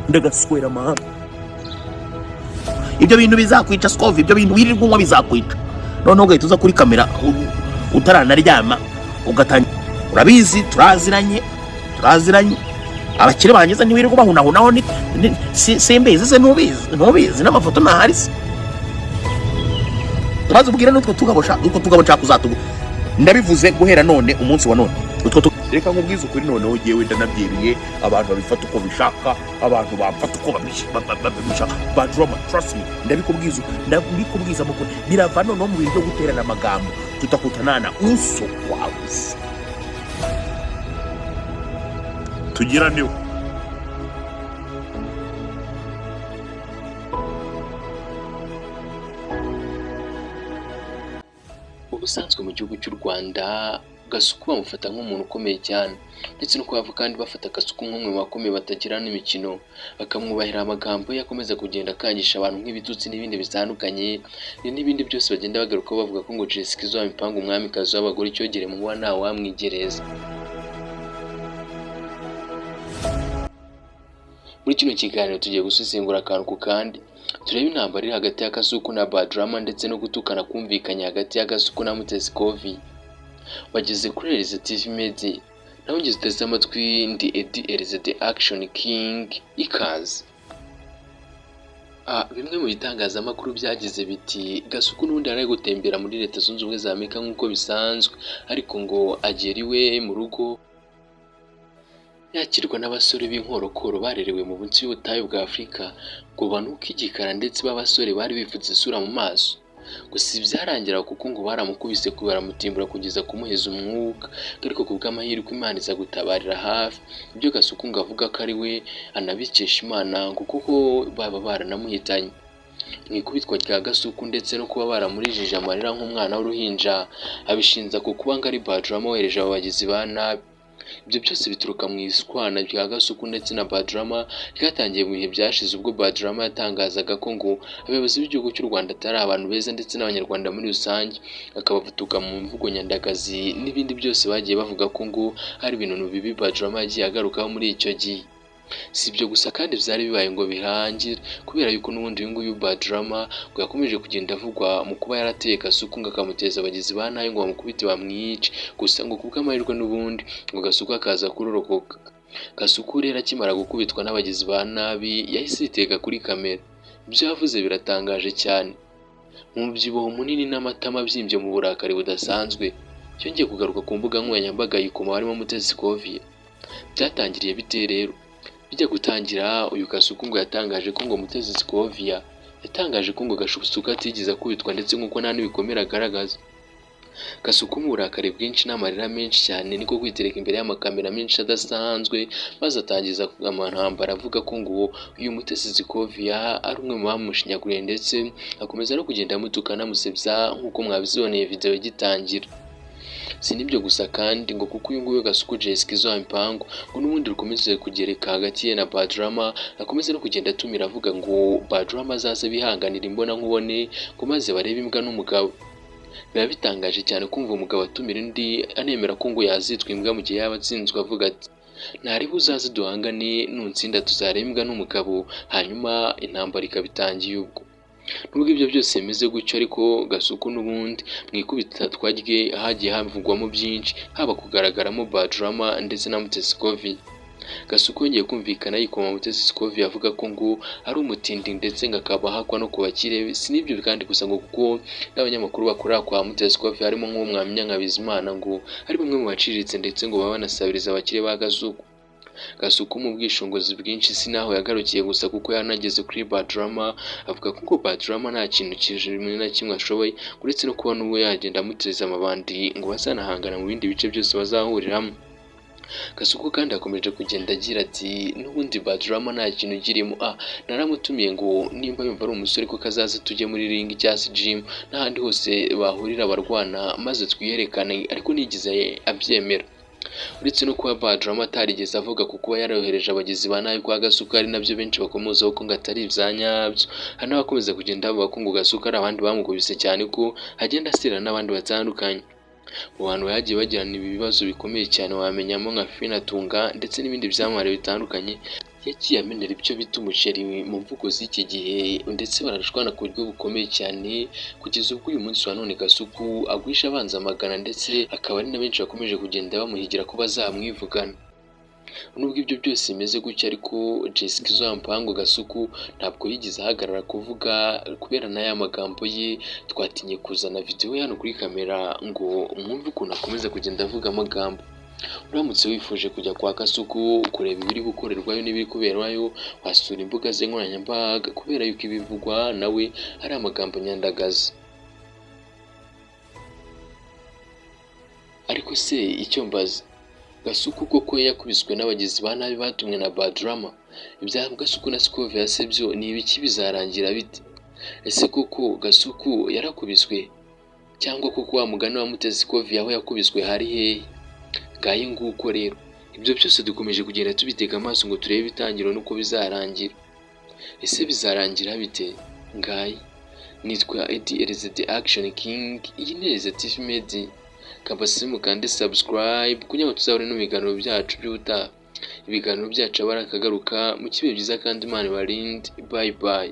ndagaswera mahanga. Ibyo bintu bizakwica Scove, ibyo bintu wirirwa unywa bizakwica. Noneho ugahita uza kuri kamera utaranaryama ugatangira. Urabizi turaziranye abakire bangiza ntiwirirwa bahunahunaho ni simbizi se ntubizi n'amafoto ntahari se. Bazubwira n'utwo tugabo nshaka uzatugu. Ndabivuze guhera none umunsi wa none. Reka nkubwize ukuri noneho yewe ndanabyiriye abantu babifata uko bishaka, abantu bamfata uko babishaka. Badroma, trust me, ndabikubwiza mukuru. Birava noneho mu bintu byo guterana amagambo tutakutanana uso kwa uso. Tugirane ubusanzwe mu gihugu cy'u Rwanda Gasuku bamufata nk'umuntu ukomeye cyane, ndetse no kubavu kandi bafata Gasuku nk'umwe mu bakomeye batagira n'imikino, bakamwubahira amagambo yakomeza kugenda akangisha abantu nk'ibitutsi n'ibindi bitandukanye, n'ibindi byose bagenda bagaruka bavuga ko ngo Jessica Izo Mipanga umwamikazi w'abagore icyogere mu wa ntawe wamwigereza. Muri kino kiganiro tugiye gusesengura akantu ku kandi, turebe intambara iri hagati ya Gasuku na Badrama ndetse no gutukana kumvikanye hagati ya Gasuku na Mutesi Scovia. Wageze kuri Elize TV Media, naho ngeze uteze amatwi ndi Eddie Elize the Action King ikaze. Bimwe mu bitangazamakuru byagize biti Gasuku n'undi ari gutembera muri Leta Zunze Ubumwe za Amerika nk'uko bisanzwe, ariko ngo agera iwe mu rugo yakirwa n'abasore b'inkorokoro barerewe mu bunsi y'ubutayu bwa Afurika, ngo banuka igikara ndetse b'abasore bari bipfutse isura mu maso. Gusa byarangira kuko ngo baramukubise baramutimbura kugeza kumuheza umwuka, ariko kubw'amahirwe Imana iza gutabarira hafi. Ibyo Gasuku ngo avuga ko ari we anabikesha Imana ngo kuko baba baranamuhitanye. Mu ikubitwa rya Gasuku ndetse no kuba baramurijije amarira nk'umwana w'uruhinja, abishinza ku kuba ngo ari Badrama wohereje abo bagizi ba nabi. Ibyo byose bituruka mu iswana rya Gasuku ndetse na Badrama ryatangiye mu bihe byashize, ubwo Badrama yatangazaga ko ngo abayobozi b'igihugu cy'u Rwanda atari abantu beza ndetse n'abanyarwanda muri rusange, akabavutuka mu mvugo nyandagazi n'ibindi byose bagiye bavuga ko ngo hari ibintu bibi Badrama yagiye agarukaho muri icyo gihe. Si ibyo gusa kandi byari bibaye ngo bihangire, kubera yuko n'ubundi uyu nguyu Badrama ngo yakomeje kugenda avugwa mu kuba yarateye Gasuku ngo akamuteza abagizi ba nabi ngo bamukubite bamwice. Gusa ngo kubw'amahirwe n'ubundi ngo Gasuku akaza kurorokoka. Gasuku rero akimara gukubitwa n'abagizi ba nabi yahise yitega kuri kamera. Ibyo yavuze biratangaje cyane, mu mubyibuho munini n'amatama abyimbye mu burakari budasanzwe. Cyongeye kugaruka ku mbuga nkoranyambaga yikoma harimo Mutesi Scovia. Byatangiriye bite rero? Bijya gutangira uyu Gasuku ngo yatangaje ko ngo Mutesi Scovia yatangaje ko ngo Gasuku atigeze akubitwa ndetse nk'uko nta n'ibikomere agaragaza. Gasuku mu burakari bwinshi n'amarira menshi cyane niko kwitereka imbere y'amakamera menshi adasanzwe, maze atangiza amahambara avuga ko ngo uyu Mutesi Scovia ari umwe mu bamushinyaguriye, ndetse akomeza no kugenda amutukana amusebya nk'uko mwabiziboneye video gitangira. Si nibyo gusa kandi ngo kuko uyu nguyu Gasuku Jessica Izo Mipanga ngo n'ubundi rukomeze kugereka hagati ye na Badrama, akomeze no kugenda atumira avuga ngo Badrama azaze bihanganira imbona nkubone ngo maze barebe imbwa n'umugabo. Biba bitangaje cyane kumva umugabo atumira undi anemera ko ngo yazitwa imbwa mu gihe yaba atsinzwe, avuga ati ntari buzaze duhangane nutsinda tuzareba imbwa n'umugabo, hanyuma intambara ikabitangiye ubwo. Nubwo ibyo byose bimeze gutyo, ariko Gasuku n'ubundi mu ikubita twarye hagiye havugwamo byinshi, haba kugaragaramo Badrama ndetse na Mutesi Scovia. Gasuku yongeye kumvikana yikoma Mutesi Scovia avuga ko ngo ari umutindi ndetse ngo akaba ahakwa no kubakire. Si nibyo kandi gusa ngo kuko n'abanyamakuru bakorera kwa Mutesi Scovia harimo nk'umwamya nka Bizimana ngo ari bamwe mu baciriritse ndetse ngo baba banasabiriza abakire ba Gasuku. Gasuku mu bwishongozi bwinshi si naho yagarukiye gusa, kuko yanageze kuri Badrama avuga ko Badrama nta kintu kijimwe na kimwe ashoboye, uretse no kuba n'uwo yagenda amuteza amabandi ngo bazanahangana mu bindi bice byose bazahuriramo. Gasuku kandi akomeje kugenda agira ati n'ubundi Badrama nta kintu girimo, naramutumiye ngo nimba yumva ari umusore ko kazaza tujye muri ring cyangwa se gym n'ahandi hose bahurira abarwana maze twiyerekane, ariko nigize abyemera. Uretse no kuba Badrama atarigeze avuga ku kuba yarohereje abagizi ba nabi kwa Gasuku, ari nabyo benshi bakomozaho ko ngo atari ibyanyabyo. Hari n'abakomeza kugenda bavuga ko ngo Gasuku ari abandi bamukubise cyane ko agenda asirana n'abandi batandukanye. Mu bantu bagiye bagirana ibi bibazo bikomeye cyane wamenyamo nka Finatunga ndetse n'ibindi byamamare bitandukanye yagiye amenera ibyo bita umuceri mu mvugo z'iki gihe ndetse barashwana ku buryo bukomeye cyane kugeza ubwo uyu munsi wa none Gasuku agwisha abanza amagana ndetse akaba ari na benshi bakomeje kugenda bamuhigira ko bazamwivugana. Nubwo ibyo byose bimeze gutya ariko Jessica Mpango Gasuku ntabwo yigeze ahagarara kuvuga kubera n'aya magambo ye. Twatinye kuzana video hano kuri kamera ngo mwumve ukuntu akomeza kugenda avuga amagambo. Uramutse wifuje kujya kwa Gasuku kureba ibiri gukorerwayo n'ibiri kuberwayo, wasura imbuga ze nkoranyambaga kubera yuko ibivugwa nawe ari amagambo nyandagazi. Ariko se icyo mbaza, Gasuku koko yakubiswe n'abagizi ba nabi batumwe na Badrama? Ibya Gasuku na Scovia se byo ni ibiki, bizarangira bite? Ese koko Gasuku yarakubiswe cyangwa koko wa mugani wa Mutesi Scovia aho yakubiswe hari hehe? Ngaye nguko rero, ibyo byose dukomeje kugenda tubitega amaso ngo turebe ibitangiro nuko bizarangira. Ese bizarangira bite? Ngaye nitwa Eddie Eleze the Action King, iyi ni Eleze TV Media. Kabasi mukande subscribe kugira ngo tuzabone n'ibiganiro byacu by'ubutaha. Ibiganiro byacu abari akagaruka mu kibe byiza kandi Imana ibarinde. Bye bye.